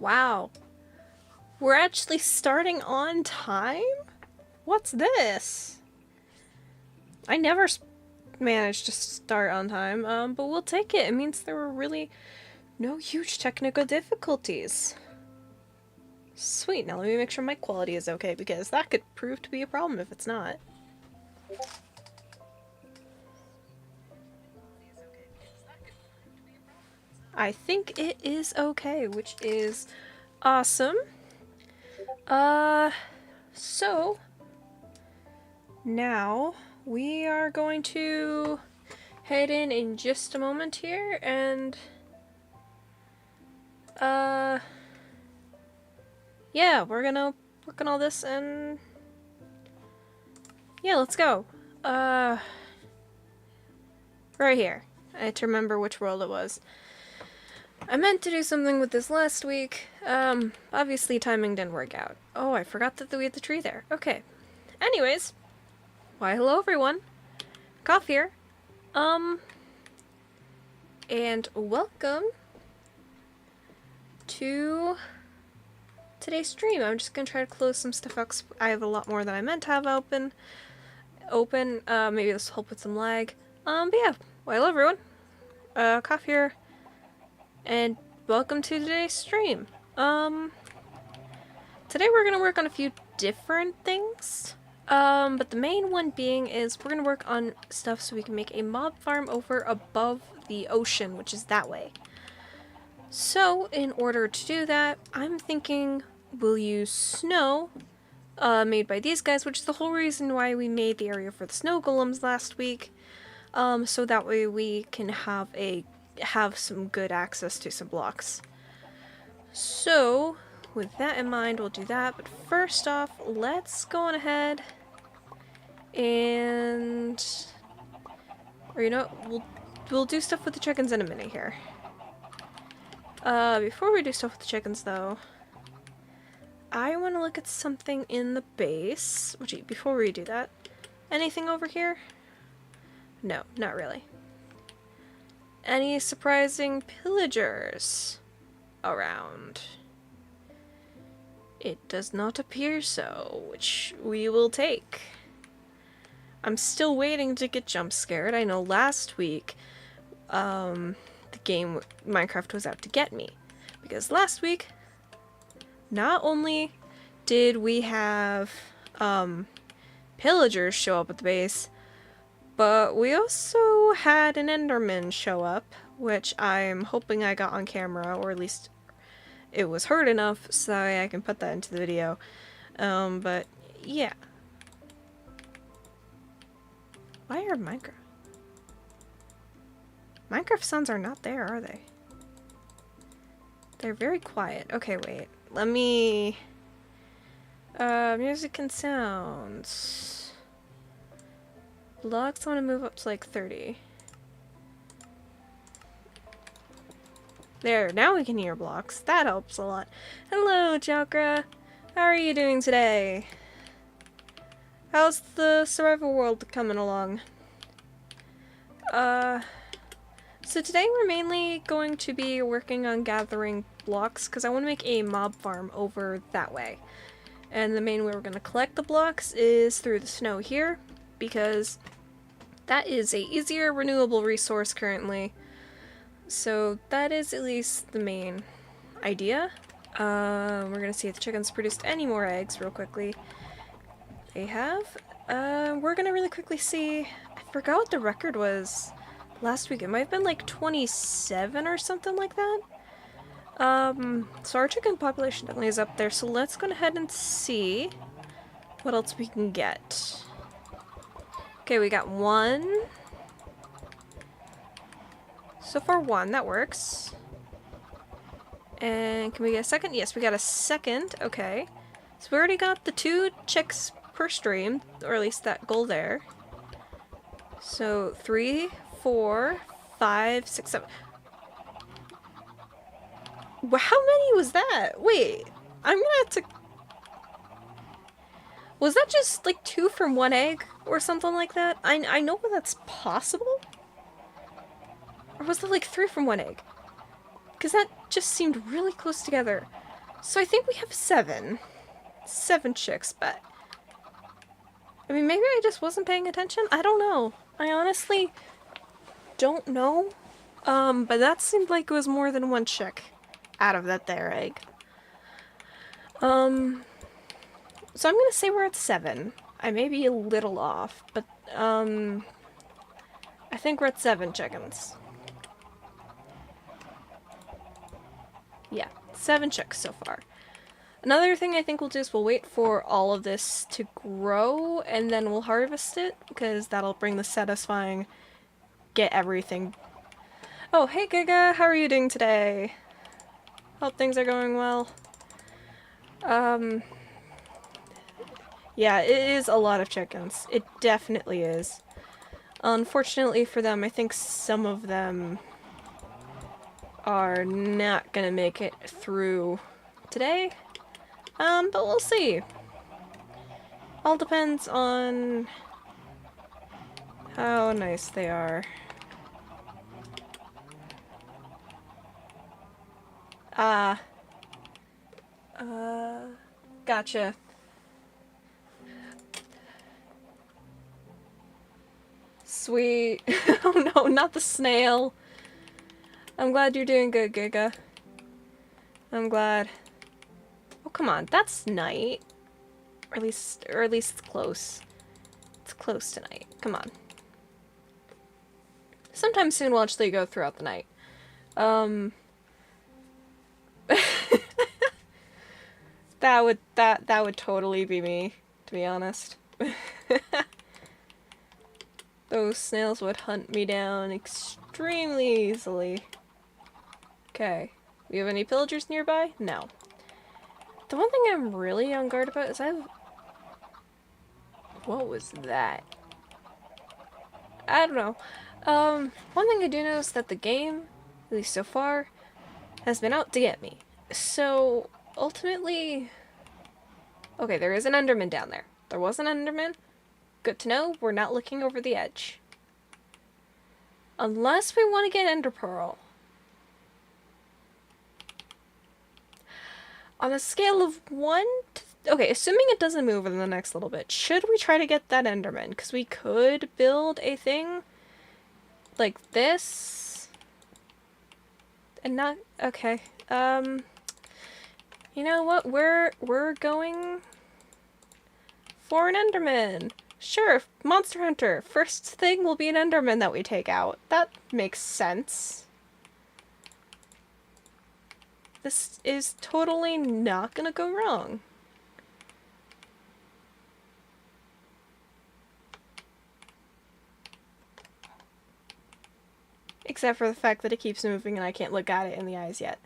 Wow. We're actually starting on time? What's this? I never managed to start on time, but we'll take it. It means there were really no huge technical difficulties. Sweet, now let me make sure my quality is okay, because that could prove to be a problem if it's not. I think it is okay, which is awesome. So now we are going to head in just a moment here, and yeah, we're gonna work on all this, and yeah, let's go. Right here. I had to remember which world it was. I meant to do something with this last week. Obviously timing didn't work out. Oh, I forgot that we had the tree there. Okay. Anyways. Why, hello everyone. Cough here. And welcome to today's stream. I'm just gonna try to close some stuff out 'cause I have a lot more than I meant to have open. Maybe this will help with some lag. But yeah. Well, hello everyone. Cough here. And welcome to today's stream. Today we're gonna work on a few different things. But the main one being is we're gonna work on stuff so we can make a mob farm over above the ocean, which is that way. So, in order to do that, I'm thinking we'll use snow, made by these guys, which is the whole reason why we made the area for the snow golems last week. So that way we can have some good access to some blocks. So, with that in mind, we'll do that. But first off, let's go on ahead and, or you know, we'll do stuff with the chickens in a minute here. Before we do stuff with the chickens, though, I want to look at something in the base. Wait, before we do that, anything over here? No, not really. Any surprising pillagers around? It does not appear so, which we will take. I'm still waiting to get jump scared. I know last week, the game Minecraft was out to get me. Because last week, not only did we have, pillagers show up at the base, but we also had an Enderman show up, which I'm hoping I got on camera, or at least it was heard enough so I can put that into the video. But yeah. Why are Minecraft sounds are not there, are they? They're very quiet. Okay, wait. Let me... music and sounds. Blocks, I want to move up to like 30. There, now we can hear blocks. That helps a lot. Hello, Chakra. How are you doing today? How's the survival world coming along? So today we're mainly going to be working on gathering blocks because I want to make a mob farm over that way. And the main way we're going to collect the blocks is through the snow here, because that is a easier renewable resource currently. So that is at least the main idea. We're gonna see if the chickens produced any more eggs real quickly. They have. We're gonna really quickly see. I forgot what the record was last week. It might have been like 27 or something like that. So our chicken population definitely is up there. So let's go ahead and see what else we can get. Okay, we got one. So far one, that works. And can we get a second? Yes, we got a second. Okay. So we already got the 2 chicks per stream, or at least that goal there. So 3, 4, 5, 6, 7. Well, how many was that? Wait, I'm gonna have to... Was that just like 2 from 1 egg or something like that? I know that's possible. Or was that like 3 from 1 egg? Because that just seemed really close together. So I think we have 7. 7 chicks, but... I mean, maybe I just wasn't paying attention? I don't know. I honestly don't know. But that seemed like it was more than 1 chick out of that there egg. So I'm gonna say we're at 7. I may be a little off, but, I think we're at 7 chickens. Yeah, 7 chicks so far. Another thing I think we'll do is we'll wait for all of this to grow, and then we'll harvest it, because that'll bring the satisfying get everything. Oh, hey Giga, how are you doing today? Hope things are going well. Yeah, it is a lot of chickens. It definitely is. Unfortunately for them, I think some of them are not gonna make it through today. But we'll see. All depends on how nice they are. Gotcha. Sweet. Oh no, not the snail. I'm glad you're doing good, Giga. I'm glad. Oh, come on, that's night. Or at least it's close. It's close to night. Come on. Sometime soon we'll actually go throughout the night. That would totally be me, to be honest. Those snails would hunt me down extremely easily. Okay. Do you have any pillagers nearby? No. The one thing I'm really on guard about is what was that? I don't know. One thing I do know is that the game, at least so far, has been out to get me. So, ultimately... Okay, there is an Enderman down there. There was an Enderman. Good to know, we're not looking over the edge. Unless we want to get Ender Pearl. On a scale of 1 to... Okay, assuming it doesn't move in the next little bit, should we try to get that Enderman? Because we could build a thing like this. And not... Okay. You know what? We're going for an Enderman. Sure, Monster Hunter. First thing will be an Enderman that we take out. That makes sense. This is totally not gonna go wrong. Except for the fact that it keeps moving and I can't look at it in the eyes yet.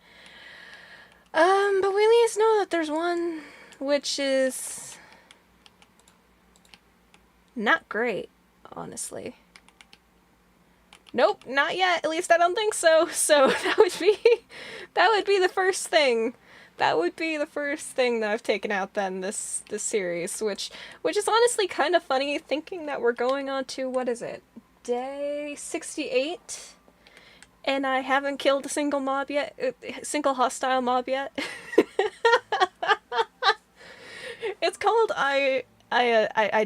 But we at least know that there's one, which is not great, honestly. Nope, not yet. At least I don't think so. So that would be the first thing. That would be the first thing that I've taken out then this series, which is honestly kind of funny thinking that we're going on to, what is it? Day 68? And I haven't killed a single mob yet, single hostile mob yet. It's called I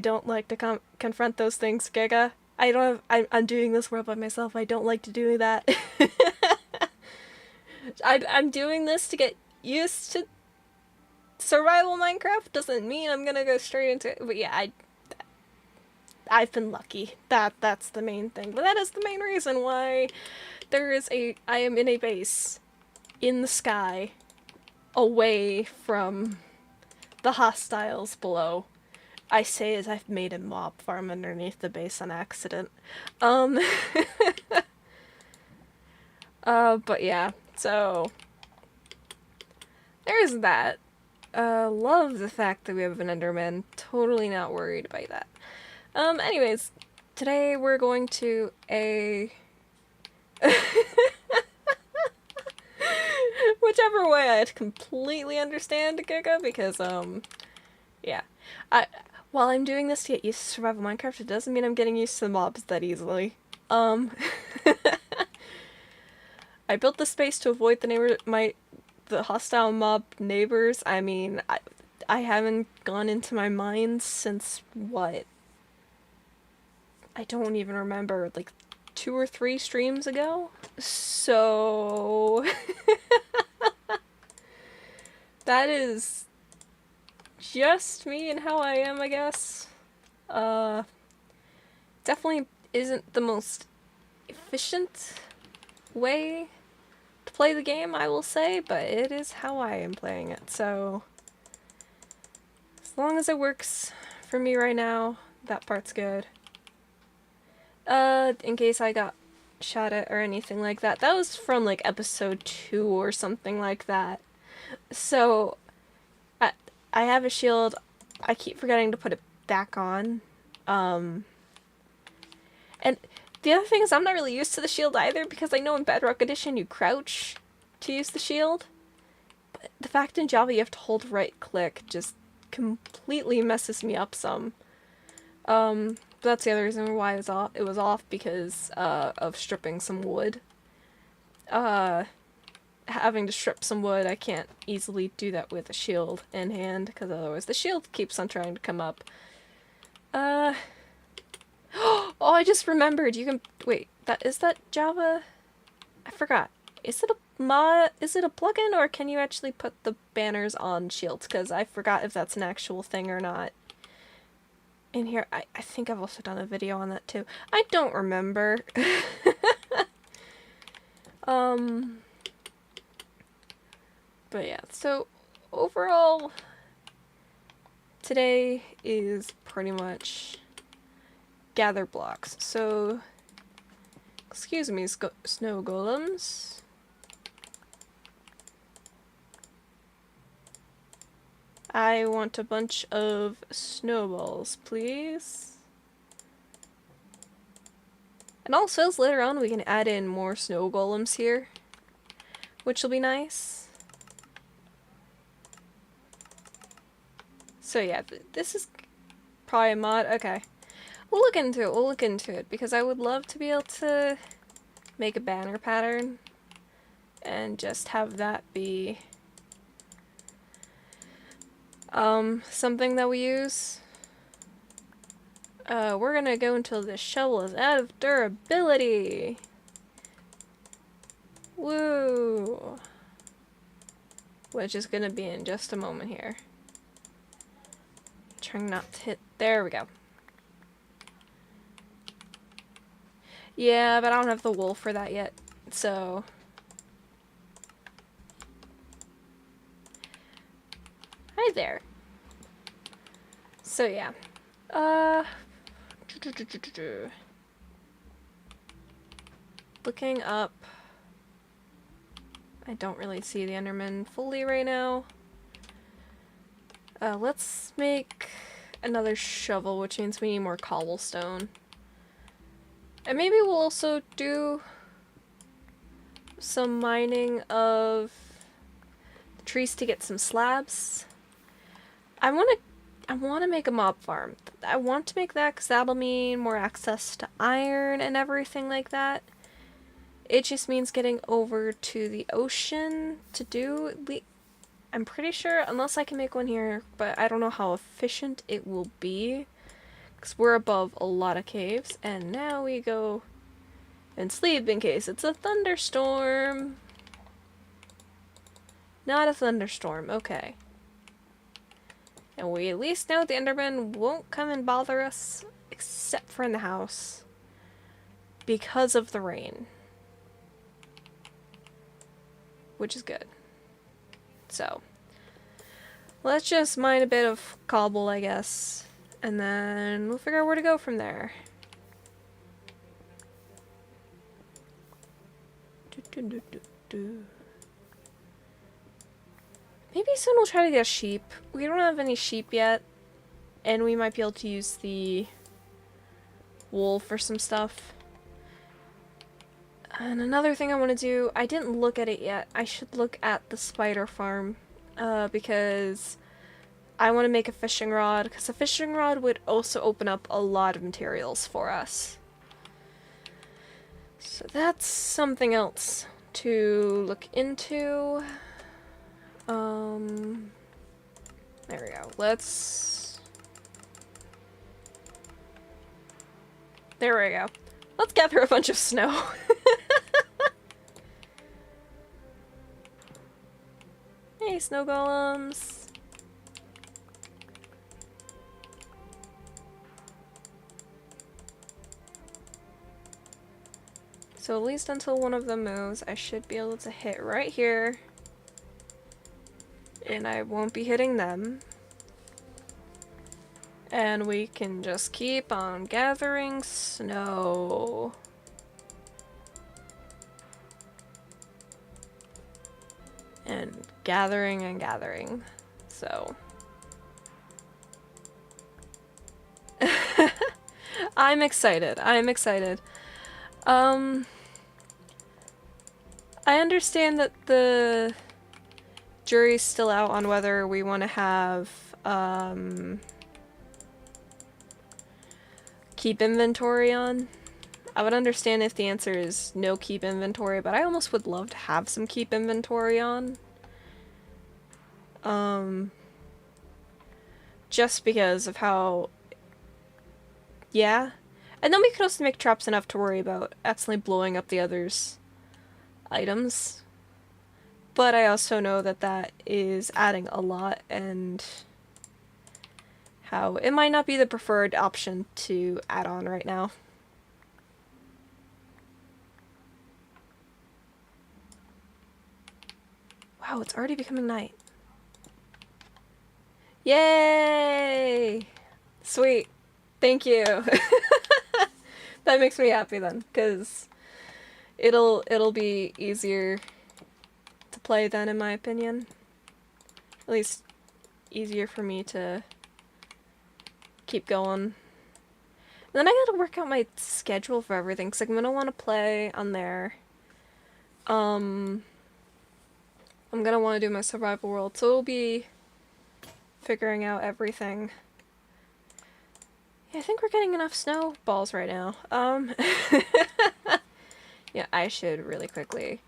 don't like to confront those things, Giga. I'm doing this world by myself. I don't like to do that. I'm doing this to get used to survival Minecraft. Doesn't mean I'm gonna go straight into it. But yeah, I've been lucky. That's the main thing. But that is the main reason why I am in a base in the sky away from the hostiles below. I say as I've made a mob farm underneath the base on accident. But yeah, so there's that. Love the fact that we have an Enderman. Totally not worried by that. Anyways, today we're going to a whichever way I completely understand, Giga, because, yeah. While I'm doing this to get used to survival Minecraft, it doesn't mean I'm getting used to the mobs that easily. I built this space to avoid the the hostile mob neighbors, I mean, I haven't gone into my mines since what? I don't even remember, like 2 or 3 streams ago? So that is just me and how I am, I guess. Definitely isn't the most efficient way to play the game, I will say, but it is how I am playing it, so as long as it works for me right now, that part's good. In case I got shot at or anything like that, that was from like episode 2 or something like that. So I have a shield. I keep forgetting to put it back on. And the other thing is I'm not really used to the shield either, because I know in Bedrock Edition you crouch to use the shield. But the fact in Java you have to hold right click just completely messes me up some. That's the other reason why it was off, because of stripping some wood. Having to strip some wood, I can't easily do that with a shield in hand, because otherwise the shield keeps on trying to come up. Oh, I just remembered, you can, wait, is that Java? I forgot. Is it a plugin, or can you actually put the banners on shields? Because I forgot if that's an actual thing or not. In here, I think I've also done a video on that too. I don't remember. But yeah, so overall, today is pretty much gather blocks. So, excuse me, snow golems. I want a bunch of snowballs, please. And also, later on we can add in more snow golems here, which will be nice. So yeah, this is probably a mod. Okay. We'll look into it. We'll look into it, because I would love to be able to make a banner pattern and just have that be something that we use. We're gonna go until this shovel is out of durability. Woo! Which is gonna be in just a moment here. Trying not to hit. There we go. Yeah, but I don't have the wool for that yet, so. Hi there. So yeah. Looking up. I don't really see the Enderman fully right now. Let's make another shovel, which means we need more cobblestone. And maybe we'll also do some mining of the trees to get some slabs. I want to make a mob farm. I want to make that because that'll mean more access to iron and everything like that. It just means getting over to the ocean to do. I'm pretty sure, unless I can make one here, but I don't know how efficient it will be, because we're above a lot of caves. And now we go and sleep in case it's a thunderstorm. Not a thunderstorm, okay. And we at least know the Enderman won't come and bother us, except for in the house, because of the rain. Which is good. So, let's just mine a bit of cobble, I guess, and then we'll figure out where to go from there. Maybe soon we'll try to get a sheep. We don't have any sheep yet, and we might be able to use the wool for some stuff. And another thing I want to do, I didn't look at it yet. I should look at the spider farm, because I want to make a fishing rod, because a fishing rod would also open up a lot of materials for us. So that's something else to look into. let's... There we go. Let's gather a bunch of snow. Hey, snow golems. So at least until one of them moves, I should be able to hit right here. And I won't be hitting them. And we can just keep on gathering snow. And gathering and gathering. So. I'm excited. I'm excited. I understand that the jury's still out on whether we want to have, keep inventory on. I would understand if the answer is no keep inventory, but I almost would love to have some keep inventory on. Just because of how... Yeah. And then we could also make traps enough to worry about accidentally blowing up the others' items. But I also know that that is adding a lot, and how it might not be the preferred option to add on right now. Wow, it's already becoming night. Yay! Sweet. Thank you. That makes me happy then, because it'll be easier to play then, in my opinion. At least easier for me to keep going. And then I gotta work out my schedule for everything, because I'm gonna want to play on there. I'm gonna want to do my survival world, so it'll be figuring out everything. Yeah, I think we're getting enough snowballs right now. Yeah, I should really quickly.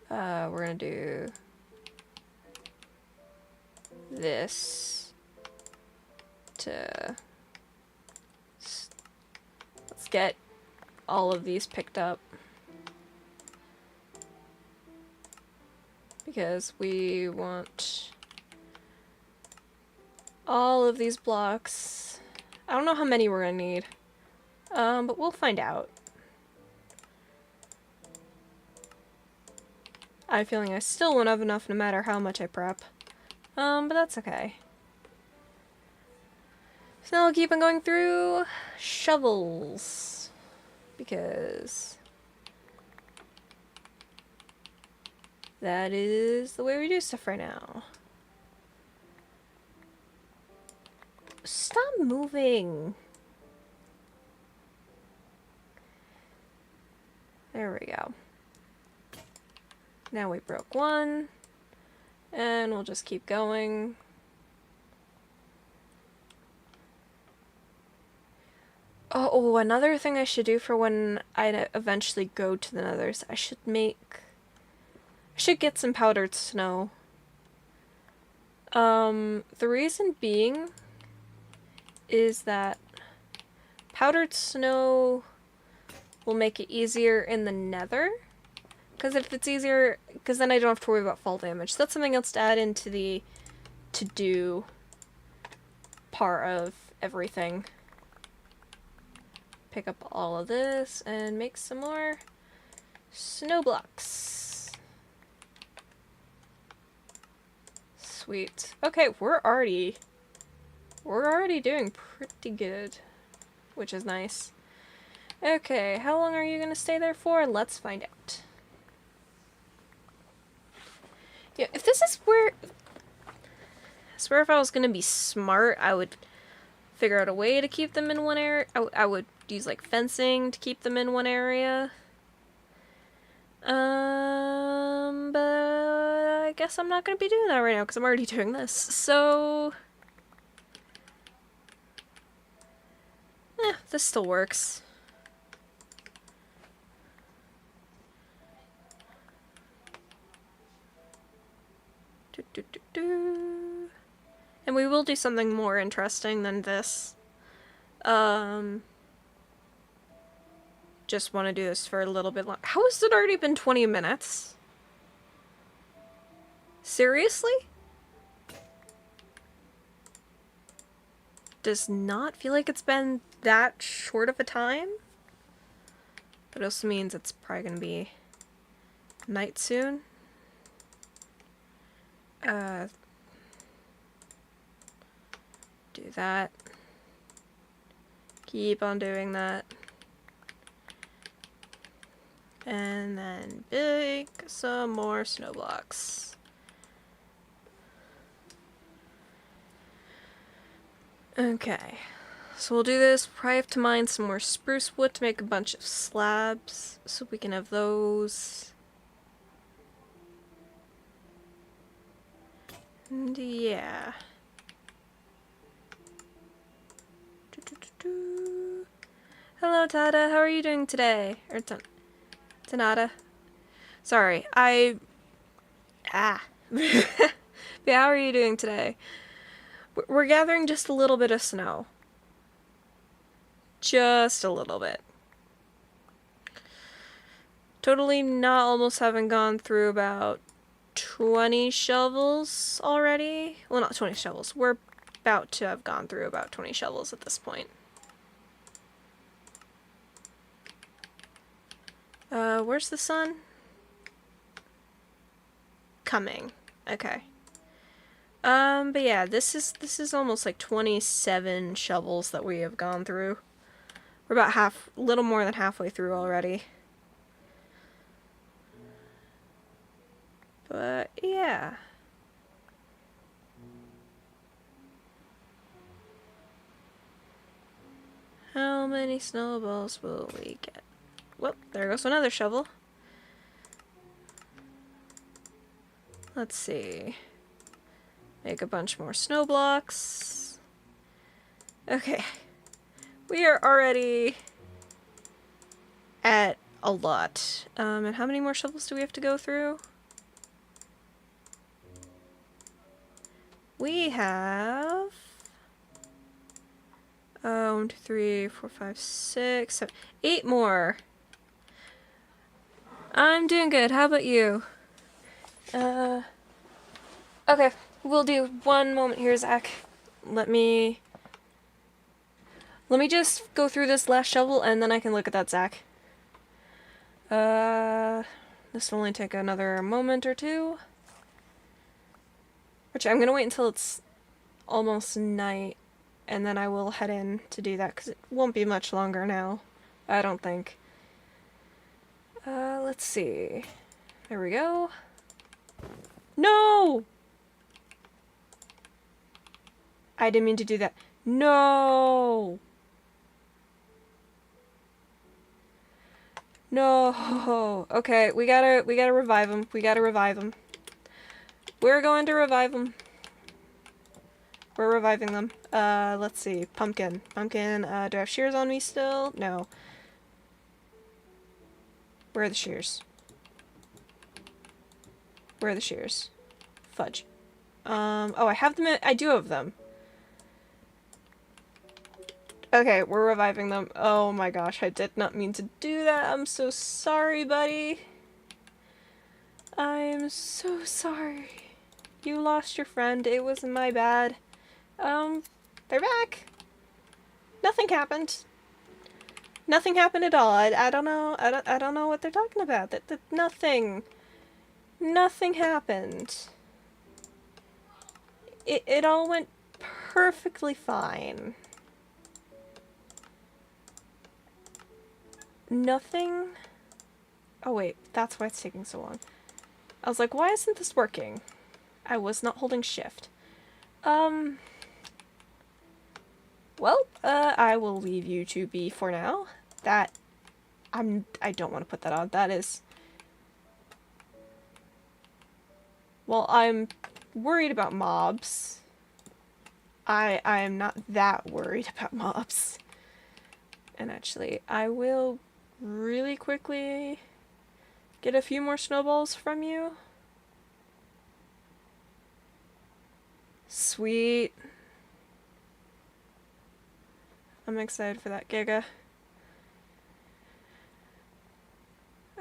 We're gonna do this to... Let's get all of these picked up. Because we want all of these blocks. I don't know how many we're gonna need, but we'll find out. I have a feeling I still won't have enough no matter how much I prep, but that's okay. So now we'll keep on going through shovels, because that is the way we do stuff right now. Stop moving! There we go. Now we broke one, and we'll just keep going. Oh, another thing I should do for when I eventually go to the Nethers, I should get some powdered snow. The reason being is that powdered snow will make it easier in the Nether. Because if it's easier, because then I don't have to worry about fall damage. So that's something else to add into the to-do part of everything. Pick up all of this and make some more snow blocks. Sweet. Okay, we're already doing pretty good, which is nice. Okay, how long are you gonna stay there for? Let's find out. Yeah, if this is where... I swear if I was gonna be smart, I would figure out a way to keep them in one area. I would use, like, fencing to keep them in one area. But I guess I'm not gonna be doing that right now, because I'm already doing this. So... this still works. Do, do, do, do. And we will do something more interesting than this. Just want to do this for a little bit long. How has it already been 20 minutes? Seriously? Does not feel like it's been that short of a time. But it also means it's probably gonna be night soon. Do that. Keep on doing that. And then bake some more snow blocks. Okay, so we'll do this. Probably have to mine some more spruce wood to make a bunch of slabs, so we can have those. And yeah. Hello, Tada. How are you doing today? Or Tanada. Sorry, But how are you doing today? We're gathering just a little bit of snow. Just a little bit. Totally not almost having gone through about 20 shovels already. Well, not 20 shovels. We're about to have gone through about 20 shovels at this point. Where's the sun? Coming. Okay. But yeah, this is almost like 27 shovels that we have gone through. We're about little more than halfway through already. But yeah. How many snowballs will we get? Whoop, there goes another shovel. Let's see. Make a bunch more snow blocks. Okay. We are already at a lot. And how many more shovels do we have to go through? We have 1, 2, 3, 4, 5, 6, 7, 8 more. I'm doing good. How about you? Okay, we'll do one moment here, Zach. Let me just go through this last shovel and then I can look at that, Zach. This will only take another moment or two. Which I'm gonna wait until it's almost night and then I will head in to do that because it won't be much longer now. I don't think. Let's see. There we go. No! I didn't mean to do that. No! No! Okay, we gotta revive him. We gotta revive him. We're going to revive them. We're reviving them. Let's see. Pumpkin. Pumpkin, do I have shears on me still? No. Where are the shears? Where are the shears? Fudge. Oh, I have them. I do have them. Okay, we're reviving them. Oh my gosh, I did not mean to do that. I'm so sorry, buddy. I'm so sorry. You lost your friend. It wasn't my bad. They're back. Nothing happened. Nothing happened at all. I don't know. I don't know what they're talking about. That nothing. Nothing happened. It all went perfectly fine. Nothing. Oh wait, that's why it's taking so long. I was like, why isn't this working? I was not holding shift. Well, I will leave you to be for now. I don't want to put that on. That is... Well, I'm worried about mobs. I'm not that worried about mobs. And actually, I will really quickly get a few more snowballs from you. Sweet. I'm excited for that, Giga.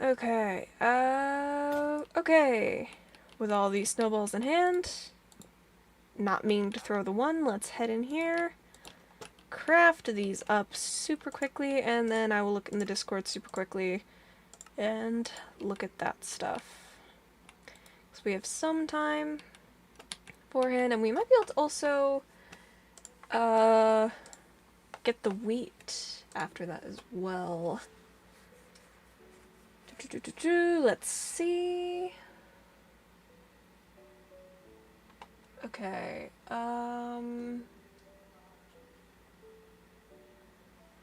Okay, okay. With all these snowballs in hand, not meaning to throw the one, let's head in here, craft these up super quickly, and then I will look in the Discord super quickly and look at that stuff. So we have some time beforehand, and we might be able to also get the wheat after that as well. Let's see. Okay,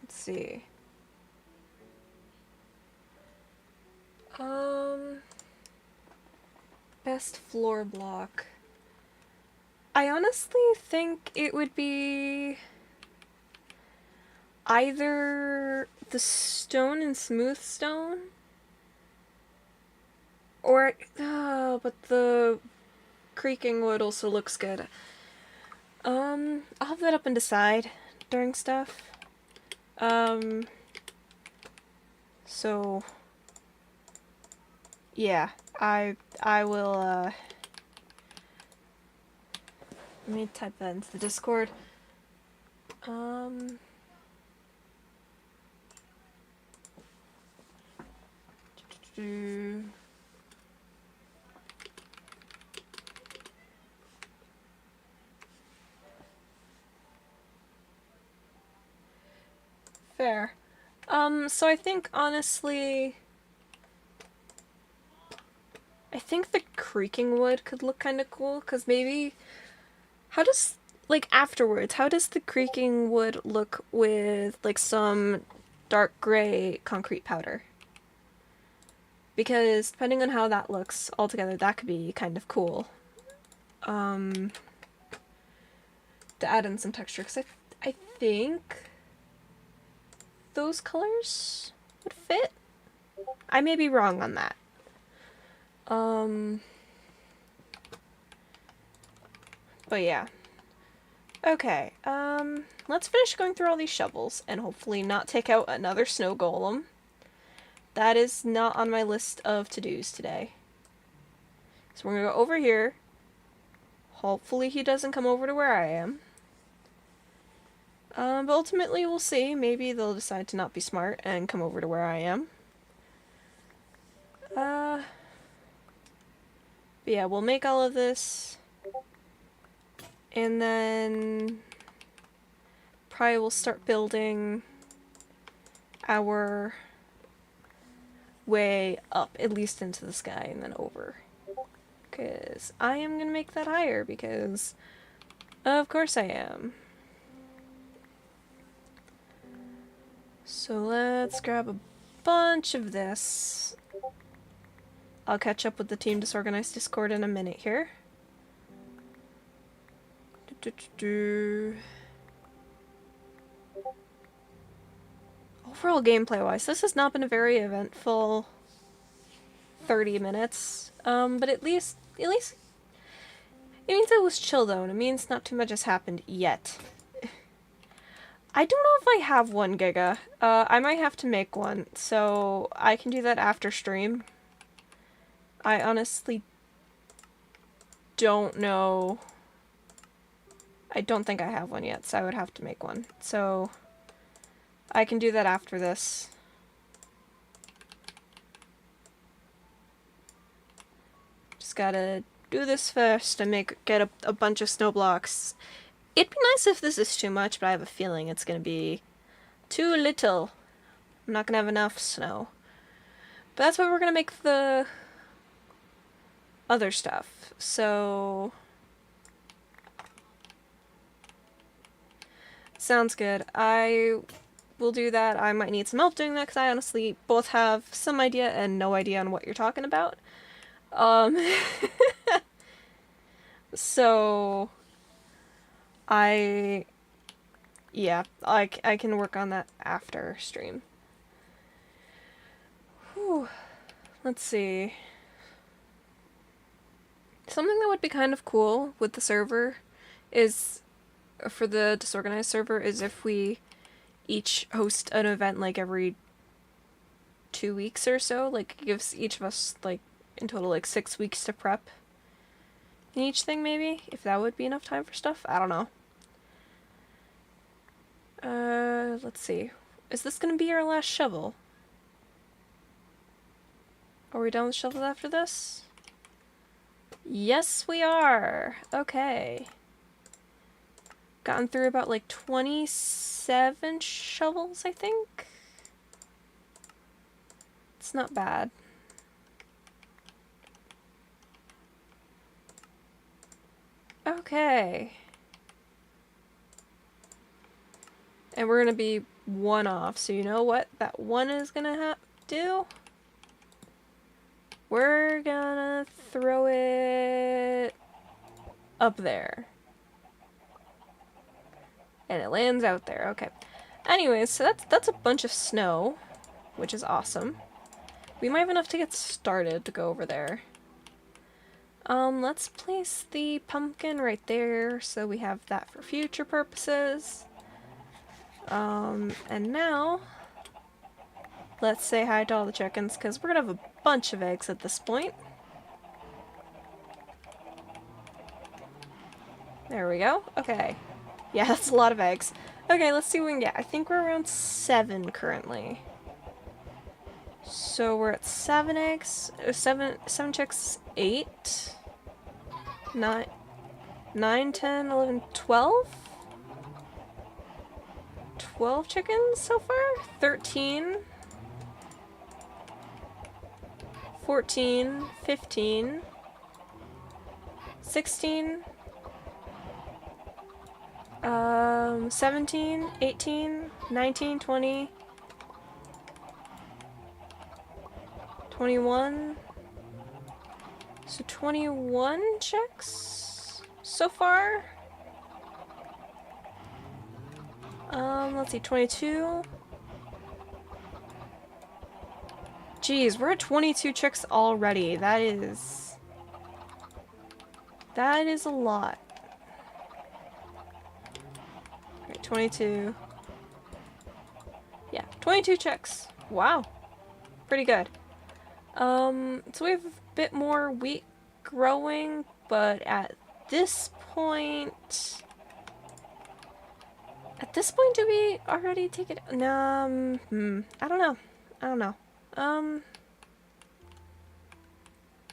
let's see. Best floor block. I honestly think it would be either the stone and smooth stone, or, but the creaking wood also looks good. I'll have that up and decide during stuff. So, yeah, I will, let me type that into the Discord. Fair. So I think, honestly, I think the creaking wood could look kind of cool, because maybe, how does, like, afterwards, how does the creaking wood look with, like, some dark gray concrete powder? Because depending on how that looks altogether, that could be kind of cool. To add in some texture, because I think those colors would fit. I may be wrong on that. But yeah. Okay, let's finish going through all these shovels and hopefully not take out another snow golem. That is not on my list of to-dos today. So we're gonna go over here. Hopefully he doesn't come over to where I am. But ultimately we'll see. Maybe they'll decide to not be smart and come over to where I am. But yeah, we'll make all of this. And then probably we'll start building our way up, at least into the sky, and then over. Because I am going to make that higher, because of course I am. So let's grab a bunch of this. I'll catch up with the Team Disorganized Discord in a minute here. Overall gameplay-wise, this has not been a very eventful 30 minutes. But at least it means it was chill though, and it means not too much has happened yet. I don't know if I have one, Giga. I might have to make one, so I can do that after stream. I honestly don't know. I don't think I have one yet, so I would have to make one. So I can do that after this. Just gotta do this first and get a bunch of snow blocks. It'd be nice if this is too much, but I have a feeling it's gonna be too little. I'm not gonna have enough snow. But that's why we're gonna make the other stuff. So sounds good. I will do that. I might need some help doing that because I honestly both have some idea and no idea on what you're talking about. So I can work on that after stream. Whew. Let's see. Something that would be kind of cool with the server is, for the disorganized server, is if we each host an event like every 2 weeks or so, like it gives each of us like in total like 6 weeks to prep in each thing, maybe, if that would be enough time for stuff. I don't know. Let's see. Is this gonna be our last shovel? Are we done with shovels after this? Yes, we are. Okay. Gotten through about like 27 shovels, I think. It's not bad. Okay. And we're gonna be one off, so you know what that one is gonna do? We're gonna throw it up there. And it lands out there, okay. Anyways, so that's a bunch of snow, which is awesome. We might have enough to get started to go over there. Let's place the pumpkin right there so we have that for future purposes. And now, let's say hi to all the chickens, because we're gonna have a bunch of eggs at this point. There we go. Okay. Yeah, that's a lot of eggs. Okay, let's see what we can get. I think we're around 7 currently. So we're at 7 eggs. 7 chicks, 8, 9, 10, 11, 12? 12 chickens so far? 13, 14, 15, 16, 17, 18, 19, 20, 21. So 21 chicks so far. Let's see, 22. Jeez, we're at 22 chicks already. That is a lot. Alright, 22. Yeah, 22 chicks. Wow. Pretty good. So we have a bit more wheat growing, but at this point, do we already take it? No, I don't know.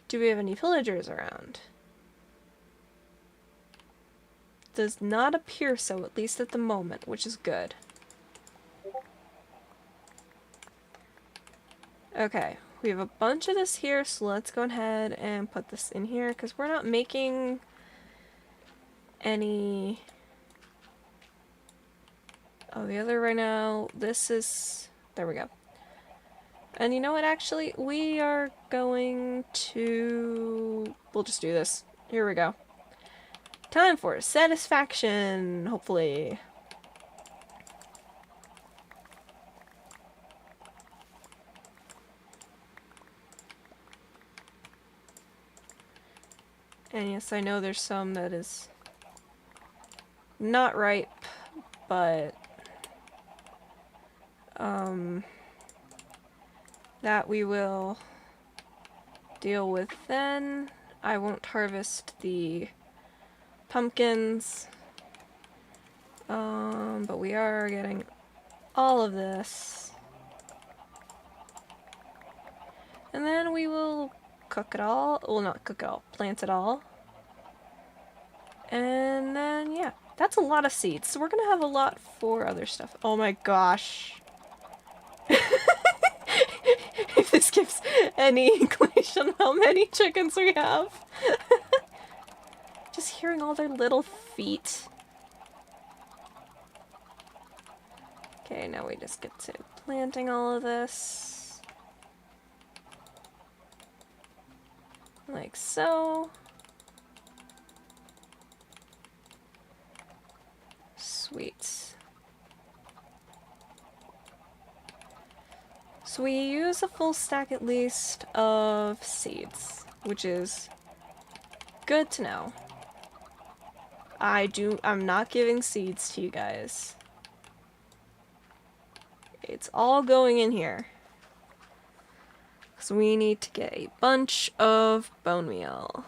Do we have any villagers around? Does not appear so, at least at the moment, which is good. Okay, we have a bunch of this here, so let's go ahead and put this in here, because we're not making any... Oh, the other right now, this is... There we go. And you know what, actually, we are going to... We'll just do this. Here we go. Time for satisfaction, hopefully. And yes, I know there's some that is not ripe, but that we will deal with then. I won't harvest the pumpkins, but we are getting all of this. And then we will cook it all. Well, not cook it all, plant it all. And then, yeah, that's a lot of seeds. So we're gonna have a lot for other stuff. Oh my gosh. If this gives any inclination how many chickens we have. Just hearing all their little feet. Okay, now we just get to planting all of this. Like so. Sweet. So we use a full stack at least of seeds, which is good to know. I'm not giving seeds to you guys. It's all going in here. So we need to get a bunch of bone meal.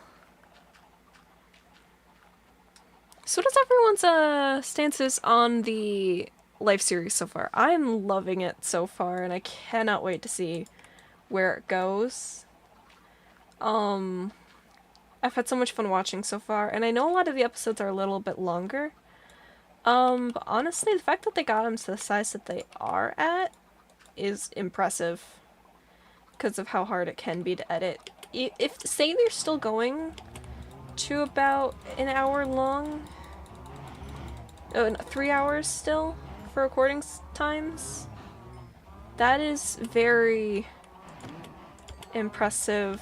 So what is everyone's stances on the life series so far? I'm loving it so far, and I cannot wait to see where it goes. I've had so much fun watching so far, and I know a lot of the episodes are a little bit longer. But honestly, the fact that they got them to the size that they are at is impressive because of how hard it can be to edit. If say they're still going to about an hour long, 3 hours still for recording times, that is very impressive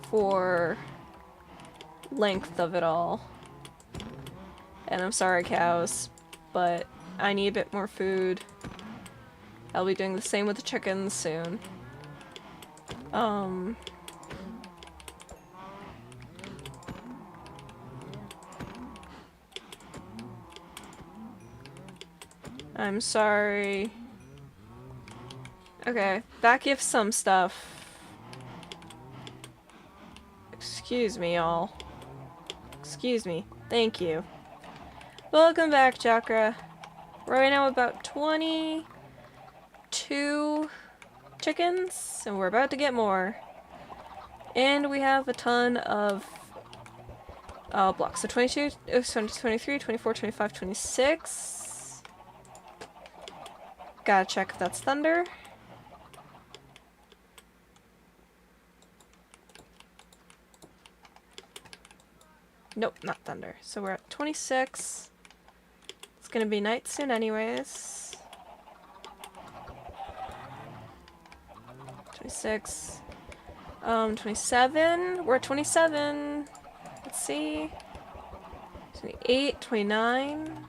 for length of it all. And I'm sorry, cows, but I need a bit more food. I'll be doing the same with the chickens soon. I'm sorry. Okay, that gives some stuff. Excuse me, y'all. Excuse me. Thank you. Welcome back, Chakra. Right now about 22 chickens, and we're about to get more. And we have a ton of blocks. So 22, 23, 24, 25, 26. Gotta check if that's thunder. Nope, not thunder. So we're at 26. It's gonna be night soon anyways. 26. 27. We're at 27. Let's see. 28, 29.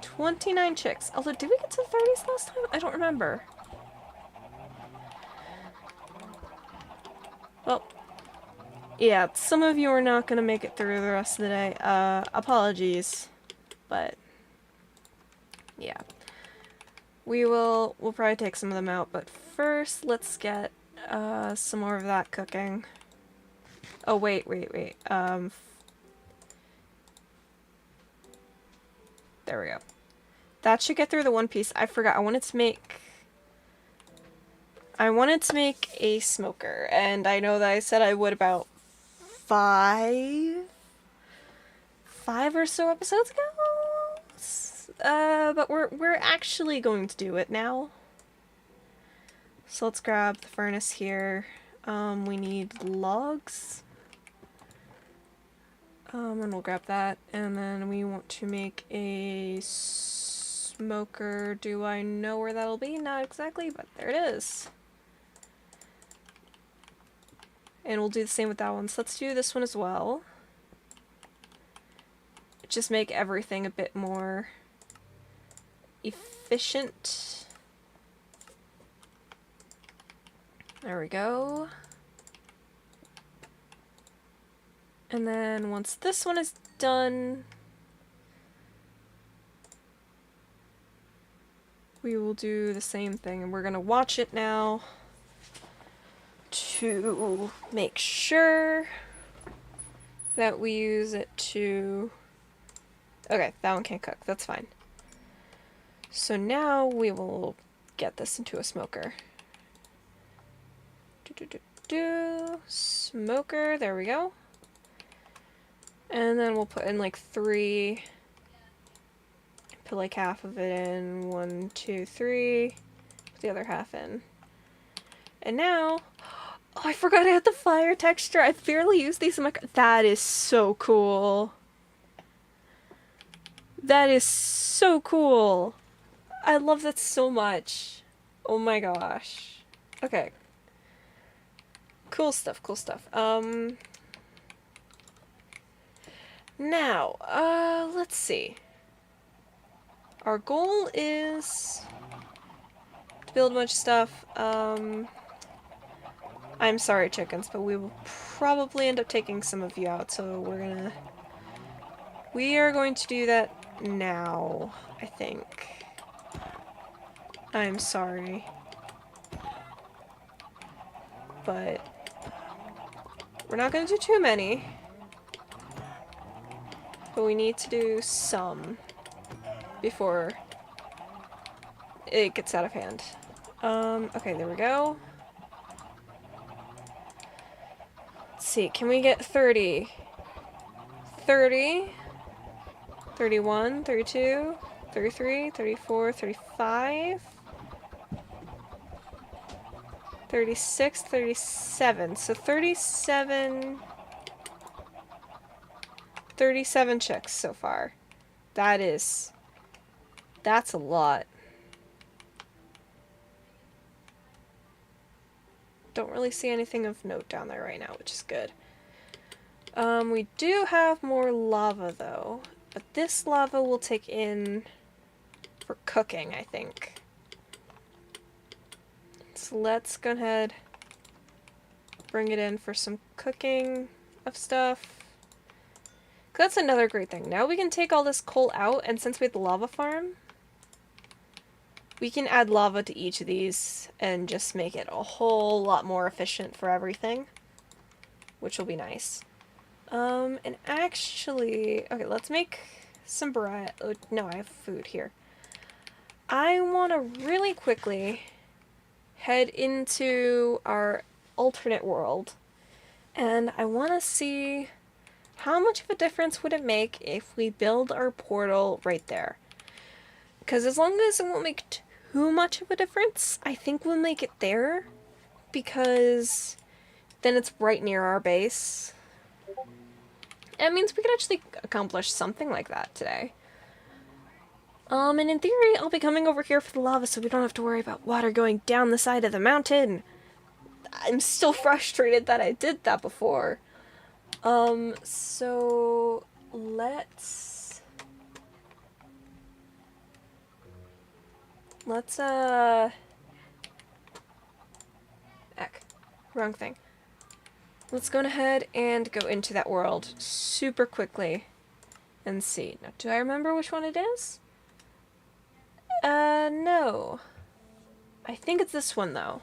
29 chicks. Although, did we get to the 30s last time? I don't remember. Well, yeah, some of you are not gonna make it through the rest of the day. Apologies. But, yeah. We'll probably take some of them out, but first, let's get, some more of that cooking. Oh, wait. There we go. That should get through the one piece. I forgot, I wanted to make a smoker, and I know that I said I would about five or so episodes ago? But we're actually going to do it now. So let's grab the furnace here. We need logs. And we'll grab that. And then we want to make a smoker. Do I know where that'll be? Not exactly, but there it is. And we'll do the same with that one. So let's do this one as well. Just make everything a bit more efficient. There we go. And then once this one is done, we will do the same thing, and we're gonna watch it now to make sure that we use it to... Okay, that one can't cook, that's fine. So now we will get this into a smoker. Smoker, there we go. And then we'll put in like 3, put like half of it in, 1, 2, 3, put the other half in. And now, oh, I forgot I had the fire texture. I barely used these in my, that is so cool. That is so cool. I love that so much. Oh my gosh. Okay. Cool stuff, cool stuff. Now, let's see. Our goal is to build a bunch of stuff. I'm sorry, chickens, but we will probably end up taking some of you out, so we are going to do that now, I think. I'm sorry. But we're not going to do too many. But we need to do some before it gets out of hand. Okay, there we go. Let's see, can we get 30? 30, 31, 32, 33, 34, 35, 36, 37. So 37 chicks so far. That's a lot. Don't really see anything of note down there right now, which is good. We do have more lava though, but this lava we'll take in for cooking, I think. So let's go ahead, bring it in for some cooking of stuff. That's another great thing. Now we can take all this coal out, and since we have the lava farm, we can add lava to each of these and just make it a whole lot more efficient for everything, which will be nice. And actually, okay, let's make some bread. Oh, no, I have food here. I want to really quickly head into our alternate world, and I want to see how much of a difference would it make if we build our portal right there. Because as long as it won't make too much of a difference, I think we'll make it there, because then it's right near our base. It means we could actually accomplish something like that today. And in theory, I'll be coming over here for the lava so we don't have to worry about water going down the side of the mountain. I'm still frustrated that I did that before. So let's heck, wrong thing. Let's go ahead and go into that world super quickly and see. Now, do I remember which one it is? No. I think it's this one, though.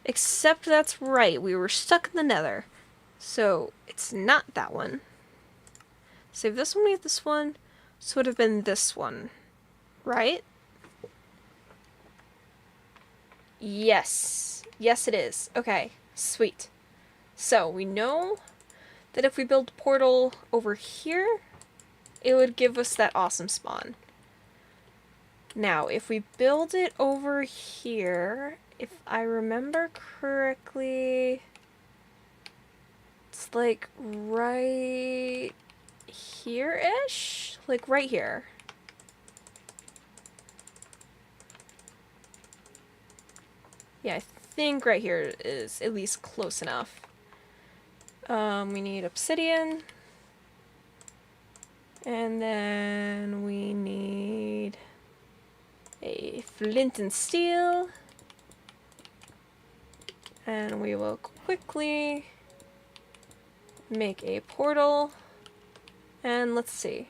Except that's right, we were stuck in the nether. So, it's not that one. Save this one, we have this one. So it would have been this one. Right? Yes. Yes, it is. Okay, sweet. So, we know that if we build a portal over here, it would give us that awesome spawn. Now, if we build it over here, if I remember correctly, it's like right here-ish? Like right here. Yeah, I think right here is at least close enough. We need obsidian. And then we need a flint and steel. And we will quickly make a portal. And let's see.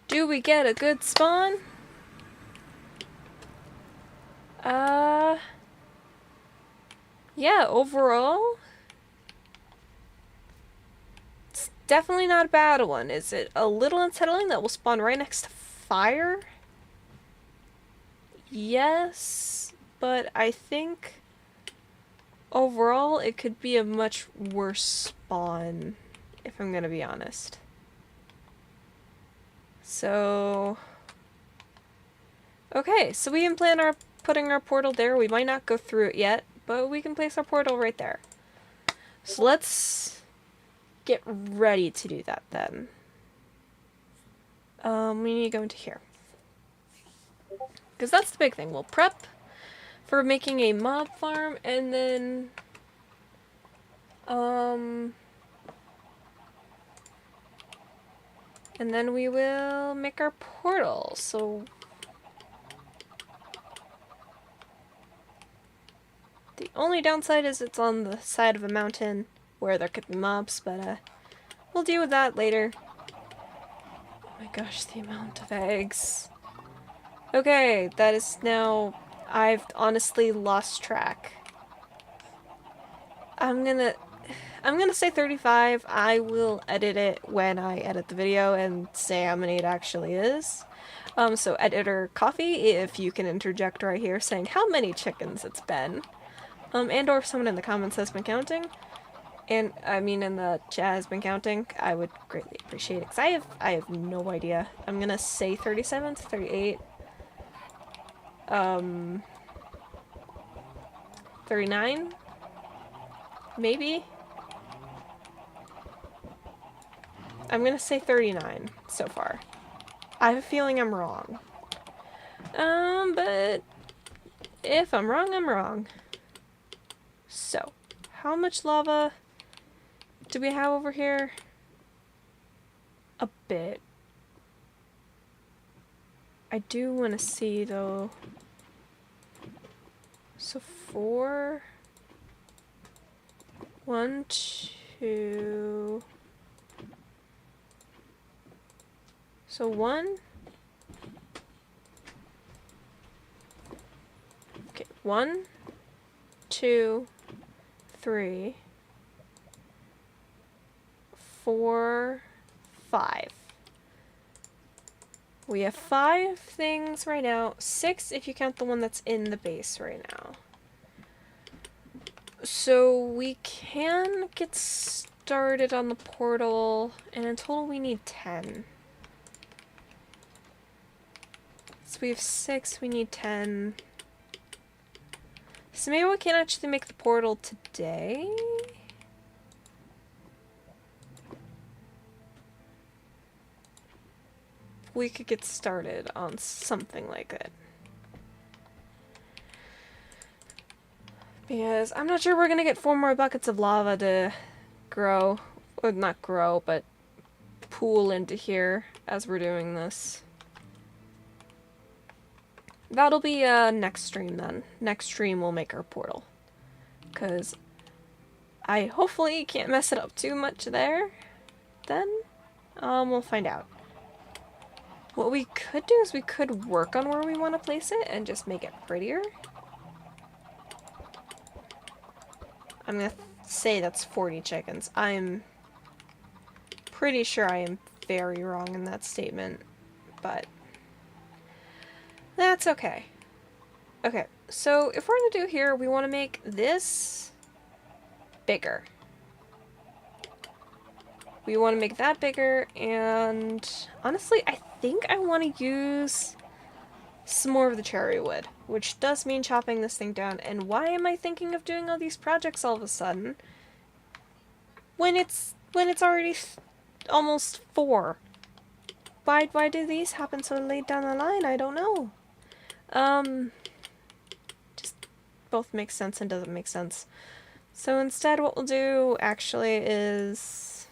Do we get a good spawn? Yeah, overall, it's definitely not a bad one. Is it a little unsettling that we'll spawn right next to fire? Yes, but I think overall it could be a much worse spawn, if I'm gonna be honest. So, okay, so we can plan our putting our portal there. We might not go through it yet, but we can place our portal right there. So let's get ready to do that then. We need to go into here. Because that's the big thing. We'll prep for making a mob farm, and then we will make our portal. So The only downside is it's on the side of a mountain where there could be mobs, but we'll deal with that later. Oh my gosh, the amount of eggs. Okay, that is now... I've honestly lost track. I'm gonna say 35. I will edit it when I edit the video and say how many it actually is. So editor Coffee, if you can interject right here saying how many chickens it's been. And or if someone in the comments has been counting. And, I mean in the chat has been counting, I would greatly appreciate it, because I have no idea. I'm gonna say 37 to 38. 39? Maybe? I'm gonna say 39 so far. I have a feeling I'm wrong. But if I'm wrong, I'm wrong. So, how much lava do we have over here? A bit. I do want to see though. So 4, 1, 2. So 1. Okay, 1, 2, 3, 4, 5. We have 5 things right now. 6 if you count the one that's in the base right now. So we can get started on the portal, and in total we need 10. So we have 6, we need 10. So maybe we can actually make the portal today? We could get started on something like that. Because I'm not sure we're gonna get 4 more buckets of lava to grow. Or not grow, but pool into here as we're doing this. That'll be next stream then. Next stream we'll make our portal. Because I hopefully can't mess it up too much there. Then we'll find out. What we could do is we could work on where we want to place it and just make it prettier. I'm gonna say that's 40 chickens. I'm pretty sure I am very wrong in that statement, but that's okay. Okay, so if we're gonna do here, we want to make this bigger. We want to make that bigger, and honestly, I think I want to use some more of the cherry wood, which does mean chopping this thing down. And why am I thinking of doing all these projects all of a sudden when it's already almost 4? Why do these happen so late down the line? I don't know. Just both makes sense and doesn't make sense. So instead what we'll do actually is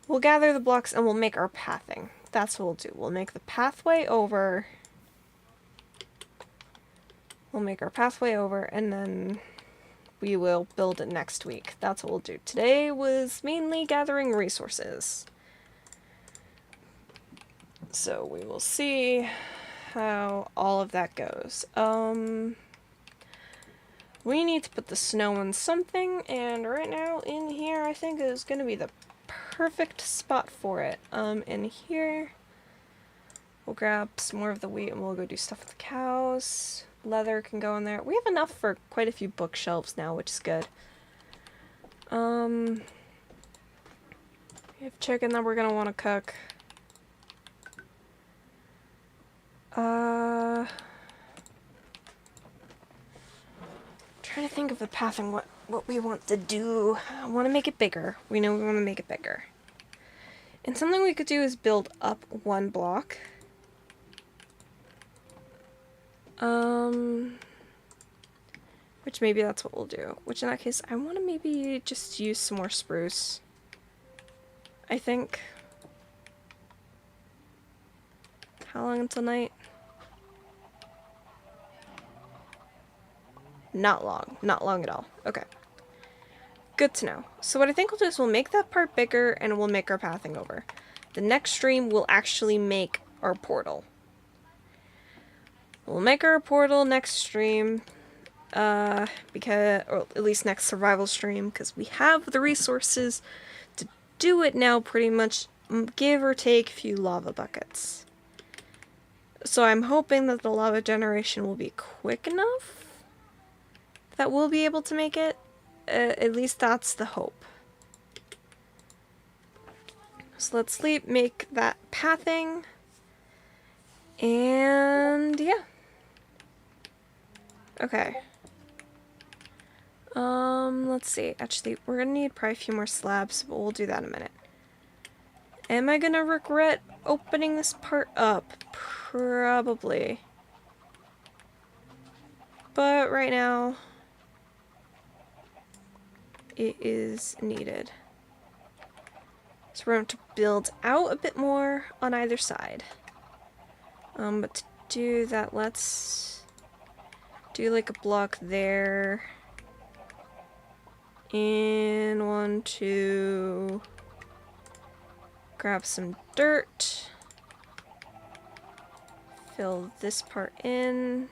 we'll gather the blocks and we'll make our pathing. That's what we'll do. We'll make the pathway over. We'll make our pathway over and then we will build it next week. That's what we'll do. Today was mainly gathering resources. So we will see how all of that goes. We need to put the snow in something, and right now in here I think is going to be the perfect spot for it. In here we'll grab some more of the wheat and we'll go do stuff with the cows. Leather can go in there. We have enough for quite a few bookshelves now, which is good. We have chicken that we're gonna want to cook. Trying to think of the path and what we want to do. I want to make it bigger. We know we want to make it bigger. And something we could do is build up 1 block. Which maybe that's what we'll do. Which in that case, I want to maybe just use some more spruce. I think. How long until night? Not long. Not long at all. Okay. Good to know. So what I think we'll do is we'll make that part bigger and we'll make our pathing over. The next stream will actually make our portal. We'll make our portal next stream, because, or at least next survival stream, because we have the resources to do it now pretty much, give or take a few lava buckets. So I'm hoping that the lava generation will be quick enough that we'll be able to make it. At least that's the hope. So let's make that pathing. And yeah. Okay. Let's see. Actually, we're gonna need probably a few more slabs, but we'll do that in a minute. Am I gonna regret opening this part up? Probably. But right now, it is needed. So we're going to build out a bit more on either side. But to do that, let's do like a block there. And 1, 2. Grab some dirt. Fill this part in.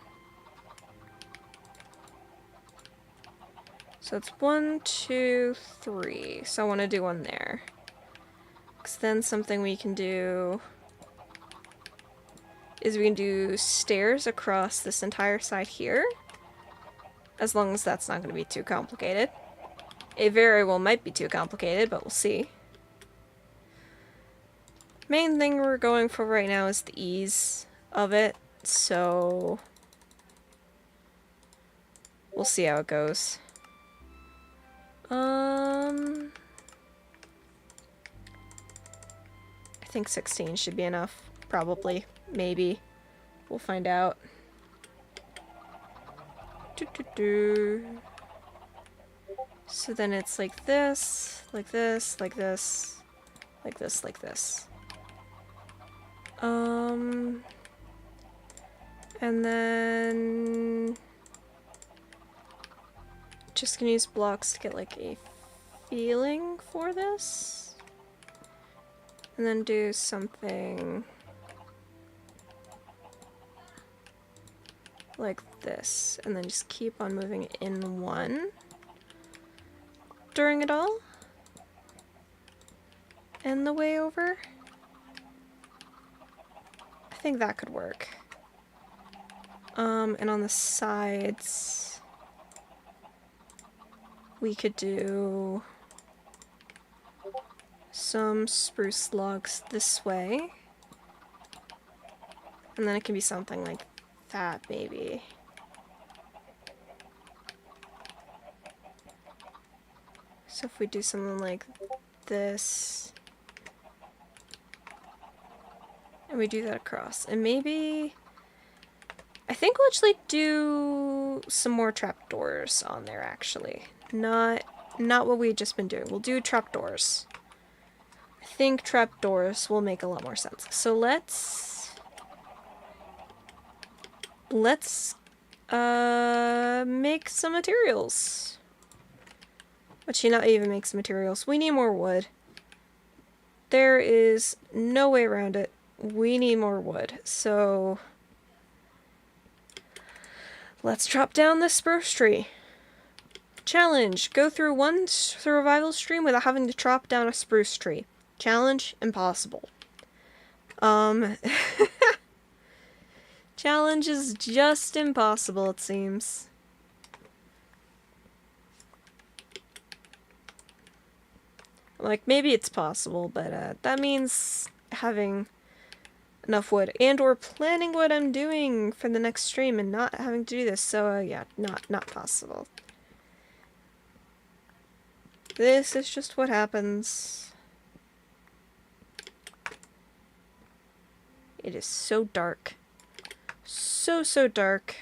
So it's 1, 2, 3. So I want to do one there. Because then something we can do is we can do stairs across this entire side here. As long as that's not going to be too complicated. It very well might be too complicated, but we'll see. Main thing we're going for right now is the ease of it, so we'll see how it goes. I think 16 should be enough. Probably. Maybe. We'll find out. So then it's like this, like this, like this, like this, like this. And then just gonna use blocks to get like a feeling for this. And then do something like this. And then just keep on moving it in one during it all. And the way over. I think that could work. And on the sides, we could do some spruce logs this way. And then it can be something like that, maybe. So if we do something like this, and we do that across, and maybe, I think we'll actually do some more trapdoors on there, actually. Not what we've just been doing. We'll do trapdoors. I think trapdoors will make a lot more sense. So let's make some materials. Actually, not even make some materials. We need more wood. There is no way around it. We need more wood. So let's chop down this spruce tree. Challenge. Go through one survival stream without having to chop down a spruce tree. Challenge. Impossible. Challenge is just impossible, it seems. Like, maybe it's possible, but that means having enough wood and or planning what I'm doing for the next stream and not having to do this. So yeah, not possible. This is just what happens. It is so dark. So dark.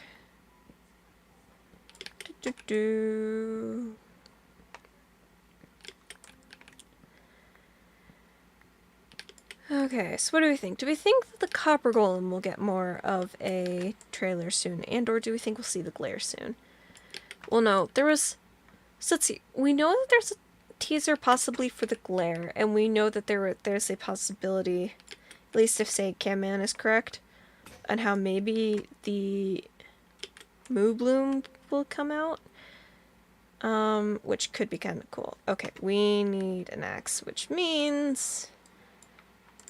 Okay, so what do we think? Do we think that the copper golem will get more of a trailer soon, and or do we think we'll see the glare soon? Well, no, there was... So let's see. We know that there's a teaser possibly for the glare, and we know that there's a possibility, at least if, say, Camman is correct, on how maybe the Moo Bloom will come out. Which could be kind of cool. Okay, we need an axe, which means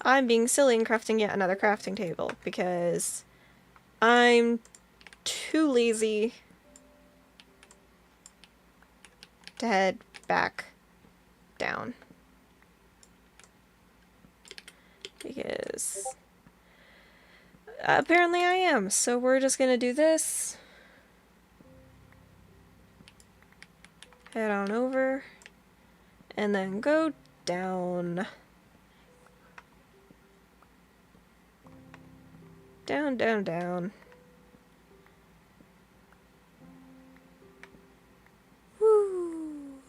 I'm being silly and crafting yet another crafting table, because I'm too lazy to head back down. Because apparently I am, so we're just gonna do this. Head on over, and then go down. Down, down, down. Woo!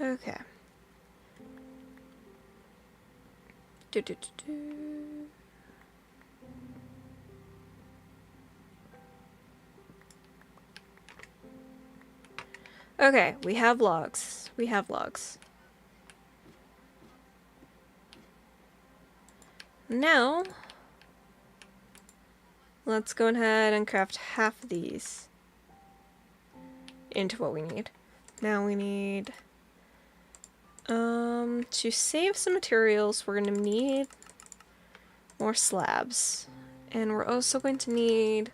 Okay. Do, do, do, do. Okay, we have logs. We have logs. Now, let's go ahead and craft half of these into what we need. Now we need, to save some materials, we're going to need more slabs. And we're also going to need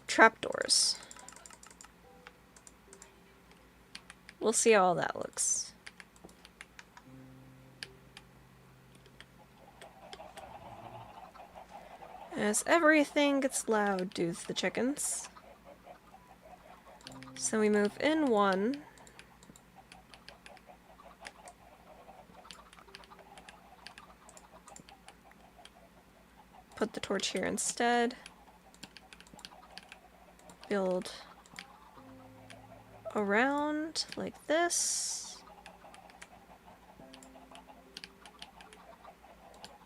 trapdoors. We'll see how all that looks. As everything gets loud due to the chickens. So we move in one. Put the torch here instead. Build around like this.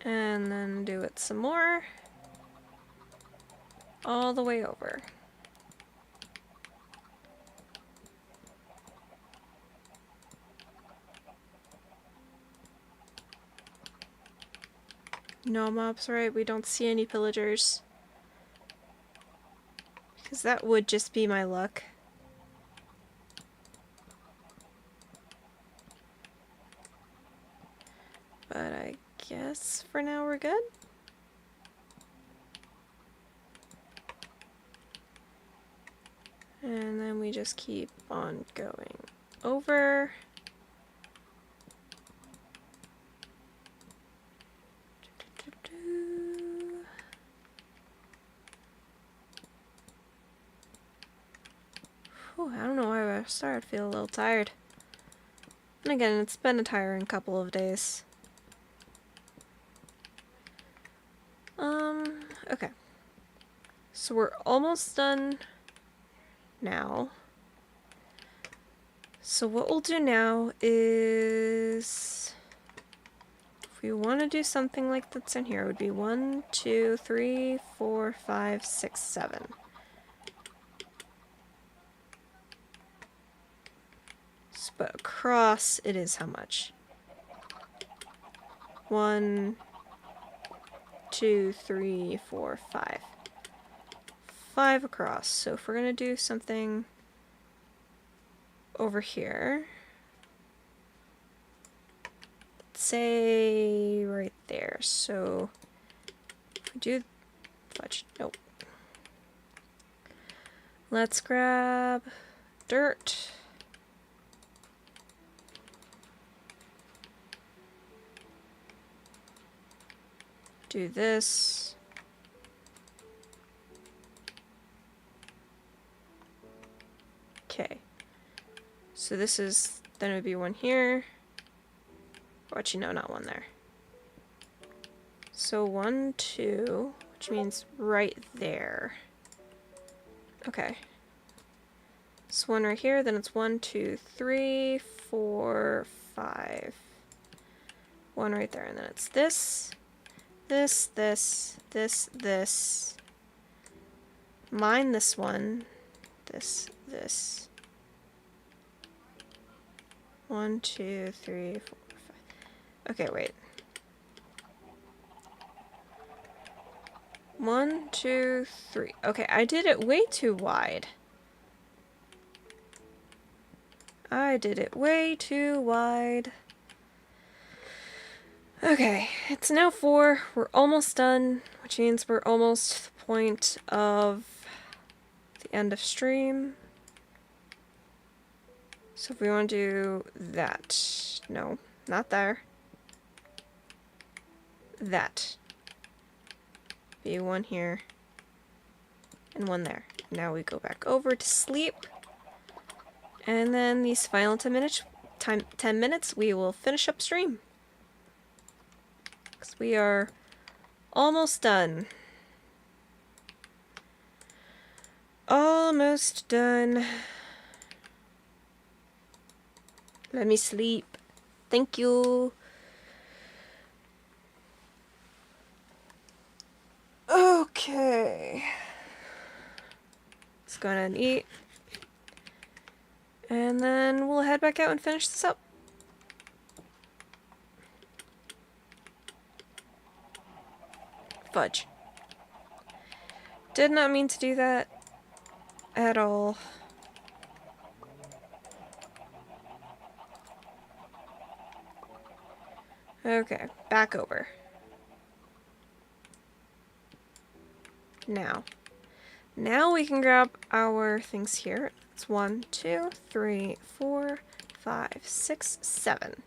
And then do it some more. All the way over. No mobs, right? We don't see any pillagers. Because that would just be my luck. But I guess for now we're good. And then we just keep on going over. Whew, I don't know why I started to feel a little tired. And again, it's been a tiring couple of days. Okay. So we're almost done now. So what we'll do now is, if we want to do something like that's in here, it would be 1, 2, 3, 4, 5, 6, 7. But across it is how much? 1, 2, 3, 4, 5. 5 across. So if we're gonna do something over here, say right there. So if we do fudge, nope. Let's grab dirt. Do this. Okay. So this is, then it would be one here. Or actually, no, not one there. So 1, 2, which means right there. Okay. So one right here, then it's 1, 2, 3, 4, 5. One right there, and then it's this, this, this, this, this, mine this one. This. 1, 2, 3, 4, 5. Okay, wait. 1, 2, 3. Okay, I did it way too wide. I did it way too wide. Okay, it's now 4. We're almost done, which means we're almost to the point of the end of stream. So if we want to do that. No, not there. That. Be one here. And one there. Now we go back over to sleep. And then these final 10 minutes, we will finish up stream. Because we are almost done. Almost done. Let me sleep. Thank you. Okay. Let's go ahead and eat. And then we'll head back out and finish this up. Fudge. Did not mean to do that at all. Okay, back over. Now we can grab our things here. It's 1, 2, 3, 4, 5, 6, 7.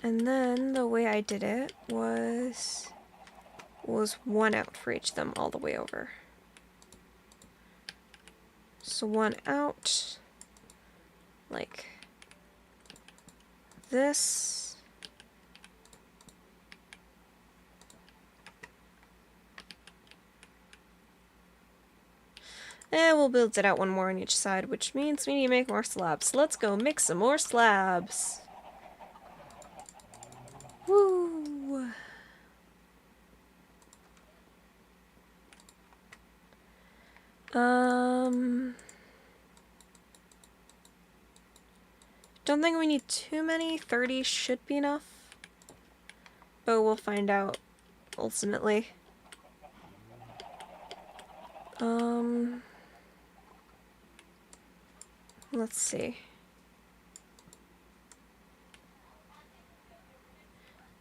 And then the way I did it was 1 out for each of them all the way over. So 1 out, like this. And we'll build it out 1 more on each side, which means we need to make more slabs. Let's go make some more slabs. Woo! Don't think we need too many. 30 should be enough. But we'll find out ultimately. Let's see.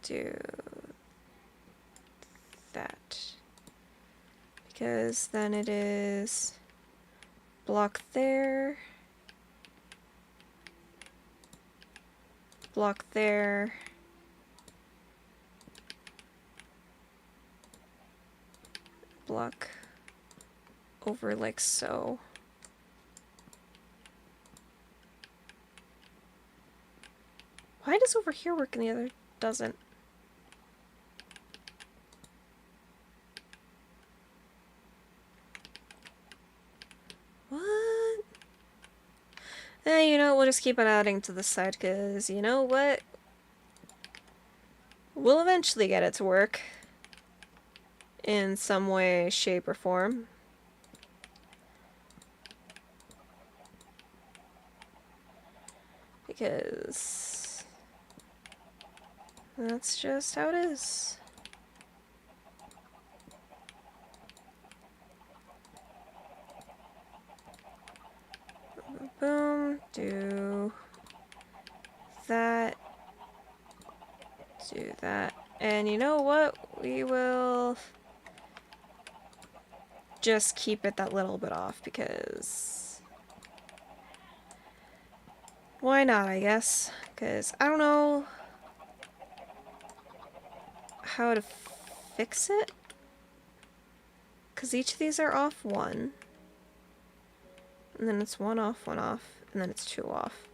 Do that. Because then it is block there. Block there. Block over like so. Why does over here work and the other doesn't? What? You know, we'll just keep on adding to the side, because you know what? We'll eventually get it to work. In some way, shape, or form. Because that's just how it is. Boom, do that, do that, and you know what? We will just keep it that little bit off because why not, I guess? Because I don't know how to fix it. Because each of these are off 1. And then it's 1 off, 1 off, and then it's 2 off.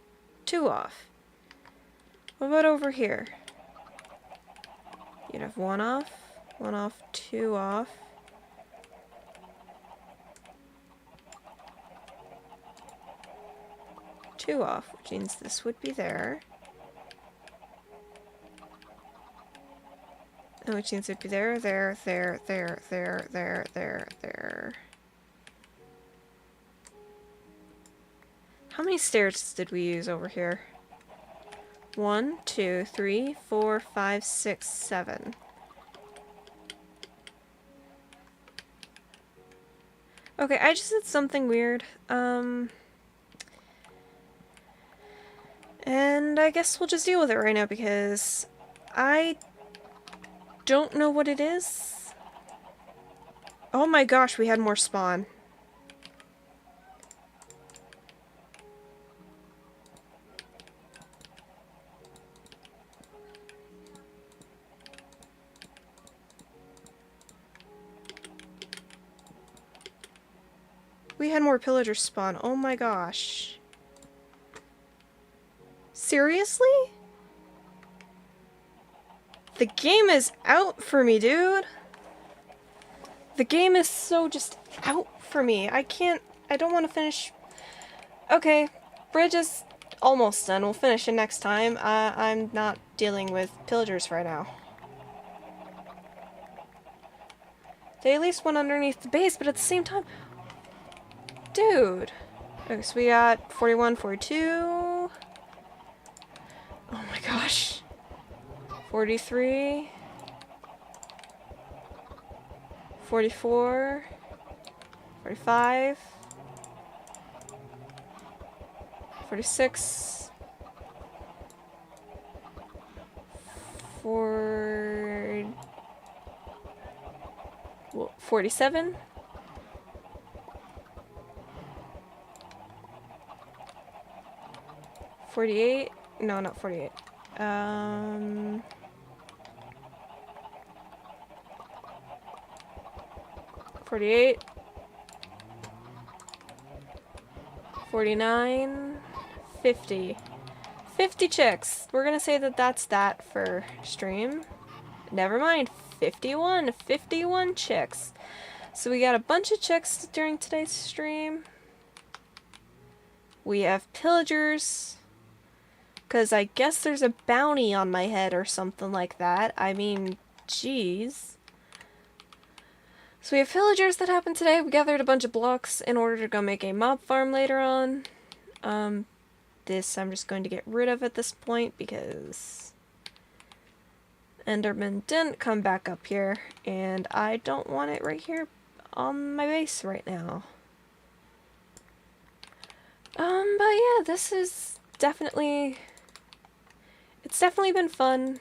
2 off. What about over here? You'd have 1 off, 2 off. Two off, which means this would be there. And which needs to be there, there, there, there, there, there, there, there. How many stairs did we use over here? 1, 2, 3, 4, 5, 6, 7. Okay, I just did something weird. And I guess we'll just deal with it right now because I don't know what it is. Oh my gosh, we had more spawn. We had more pillagers spawn. Oh my gosh. Seriously? The game is out for me, dude. The game is so just out for me. I don't want to finish. Okay, bridge is almost done. We'll finish it next time. I'm not dealing with pillagers right now. They at least went underneath the base, but at the same time... Dude. Okay, so we got 41, 42. Oh my gosh. 43. 44. 45. 46. 47. 48. No, not 48. 48. 49. 50. 50 chicks. We're gonna say that that's that for stream. Never mind. 51. 51 chicks. So we got a bunch of chicks during today's stream. We have pillagers. Because I guess there's a bounty on my head or something like that. I mean, jeez. So we have pillagers that happened today. We gathered a bunch of blocks in order to go make a mob farm later on. This I'm just going to get rid of at this point because Enderman didn't come back up here, and I don't want it right here on my base right now. But yeah, this is definitely... It's definitely been fun.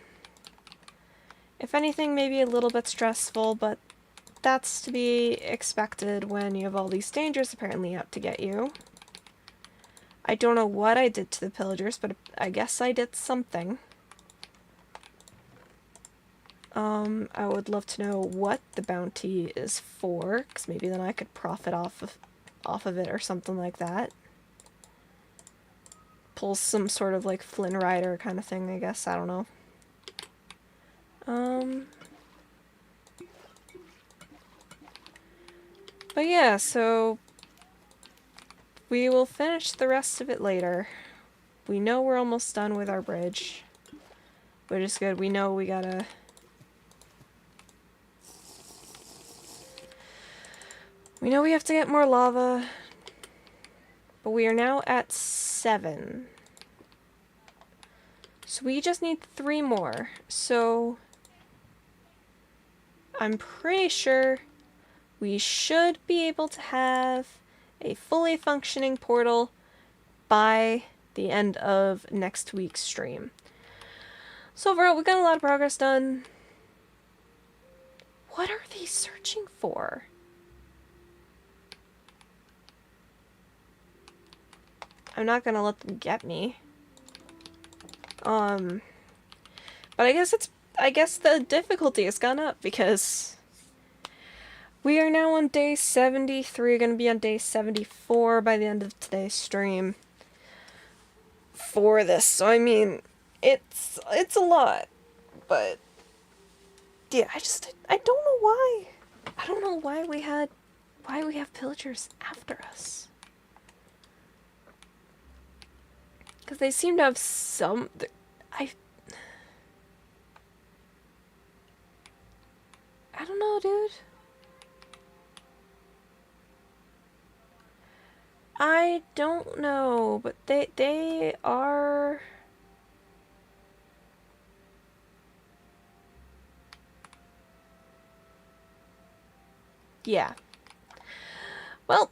If anything, maybe a little bit stressful, but that's to be expected when you have all these dangers apparently out to get you. I don't know what I did to the pillagers, but I guess I did something. I would love to know what the bounty is for, because maybe then I could profit off of it or something like that. Pull some sort of like Flynn Rider kind of thing, I guess. I don't know. But yeah, so we will finish the rest of it later. We know we're almost done with our bridge, which is good. We know we gotta... We know we have to get more lava, but we are now at 7. So we just need 3 more. So I'm pretty sure we should be able to have a fully functioning portal by the end of next week's stream. So overall, we got a lot of progress done. What are they searching for? I'm not gonna let them get me. But I guess the difficulty has gone up because we are now on day 73, gonna be on day 74 by the end of today's stream for this. So I mean, it's a lot, but yeah, I don't know why. I don't know why we have pillagers after us. Because they seem to have some... don't know, dude. I don't know, but they are... Yeah. Well,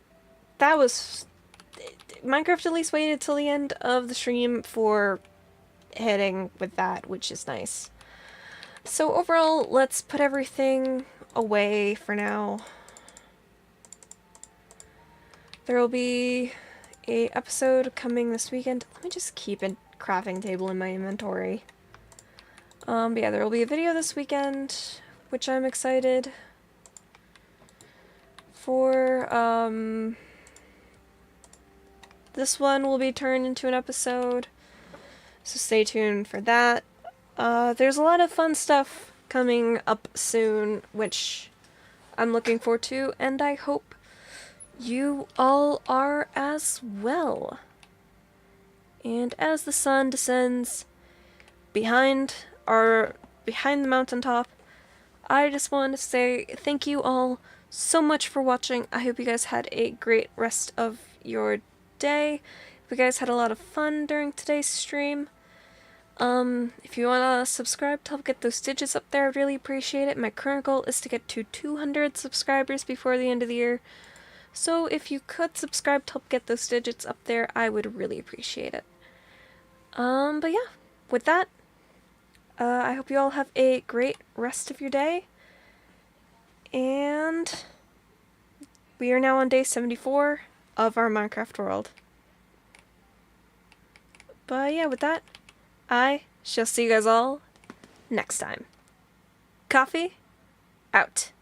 that was... Minecraft at least waited till the end of the stream for hitting with that, which is nice. So overall, let's put everything away for now. There will be a episode coming this weekend. Let me just keep a crafting table in my inventory. But yeah, there will be a video this weekend, which I'm excited for. This one will be turned into an episode, so stay tuned for that. There's a lot of fun stuff coming up soon, which I'm looking forward to, and I hope you all are as well. And as the sun descends behind the mountaintop, I just want to say thank you all so much for watching. I hope you guys had a great rest of your day. If you guys had a lot of fun during today's stream. If you want to subscribe to help get those digits up there, I'd really appreciate it. My current goal is to get to 200 subscribers before the end of the year. So if you could subscribe to help get those digits up there, I would really appreciate it. But yeah, with that, I hope you all have a great rest of your day. And we are now on day 74 of our Minecraft world. But yeah, with that, I shall see you guys all next time. Coffee out.